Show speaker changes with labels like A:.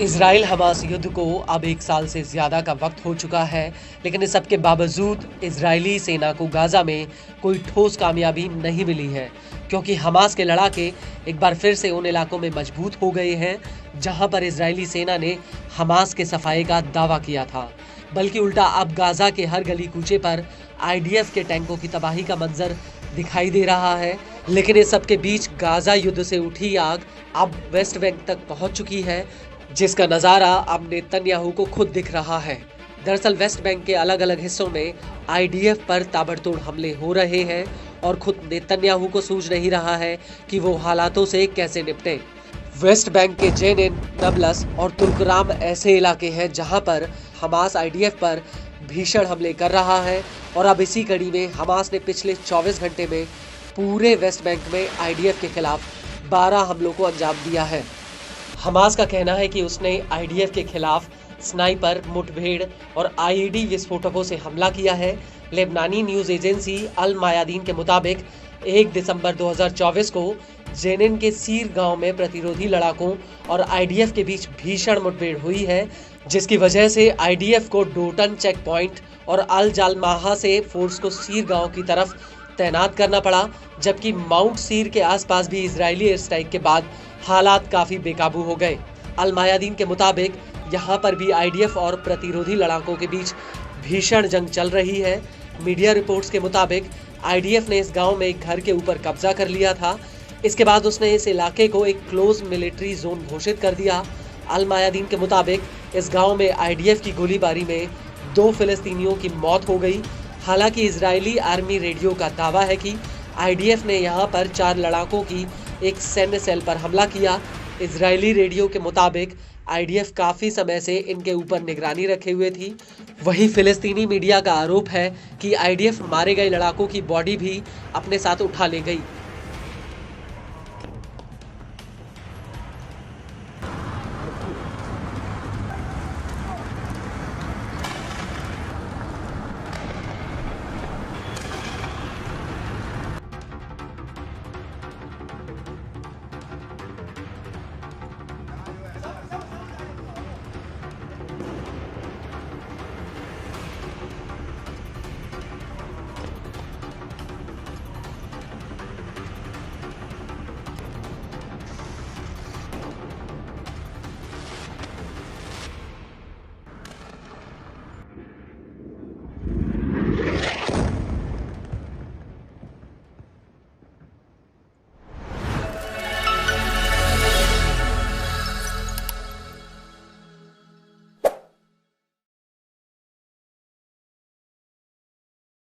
A: Israel Hamas युद्ध को अब 1 साल से ज़्यादा का वक्त हो चुका है, लेकिन इस सब के बावजूद इजरायली सेना को गाज़ा में कोई ठोस कामयाबी नहीं मिली है, क्योंकि हमास के लड़ाके एक बार फिर से उन इलाकों में मजबूत हो गए हैं जहां पर इजरायली सेना ने हमास के सफाई का दावा किया था। बल्कि उल्टा अब गाज़ा के हर गली कूचे पर आईडीएफ के टैंकों की तबाही का मंजर दिखाई दे रहा है। लेकिन इस सब के बीच गाज़ा युद्ध से उठी आग अब वेस्ट बैंक तक पहुंच चुकी है, जिसका नज़ारा अब नेतन्याहू को खुद दिख रहा है। दरअसल वेस्ट बैंक के अलग अलग हिस्सों में आईडीएफ पर ताबड़तोड़ हमले हो रहे हैं और खुद नेतन्याहू को सूझ नहीं रहा है कि वो हालातों से कैसे निपटे। वेस्ट बैंक के जेनिन, नबलस और तुर्कराम ऐसे इलाके हैं जहां पर हमास आईडीएफ पर भीषण हमले कर रहा है और अब इसी कड़ी में हमास ने पिछले 24 घंटे में पूरे वेस्ट बैंक में आईडीएफ के खिलाफ 12 हमलों को अंजाम दिया है। हमास का कहना है कि उसने आईडीएफ के खिलाफ स्नाइपर, मुठभेड़ और आईईडी विस्फोटकों से हमला किया है। लेबनानी न्यूज़ एजेंसी अल मायादीन के मुताबिक 1 दिसंबर 2024 को जेनिन के सीर गांव में प्रतिरोधी लड़ाकों और आईडीएफ के बीच भीषण मुठभेड़ हुई है, जिसकी वजह से आईडीएफ को डोटन चेक पॉइंट और अल जालमाहा से फोर्स को सीर गांव की तरफ तैनात करना पड़ा, जबकि माउंट सीर के आसपास भी इजरायली एयर स्ट्राइक के बाद हालात काफ़ी बेकाबू हो गए। अल मायादीन के मुताबिक यहाँ पर भी आईडीएफ और प्रतिरोधी लड़ाकों के बीच भीषण जंग चल रही है। मीडिया रिपोर्ट्स के मुताबिक आईडीएफ ने इस गांव में एक घर के ऊपर कब्जा कर लिया था। इसके बाद उसने इस इलाके को एक क्लोज मिलिट्री जोन घोषित कर दिया। अल मायादीन के मुताबिक इस गांव में आईडीएफ की गोलीबारी में 2 फिलिस्तीनियों की मौत हो गई। हालांकि इजरायली आर्मी रेडियो का दावा है कि आईडीएफ ने यहां पर 4 लड़ाकों की एक सैन्य सेल पर हमला किया। इजरायली रेडियो के मुताबिक आईडीएफ काफ़ी समय से इनके ऊपर निगरानी रखे हुए थी। वहीं फिलिस्तीनी मीडिया का आरोप है कि आईडीएफ मारे गए लड़ाकों की बॉडी भी अपने साथ उठा ले गई।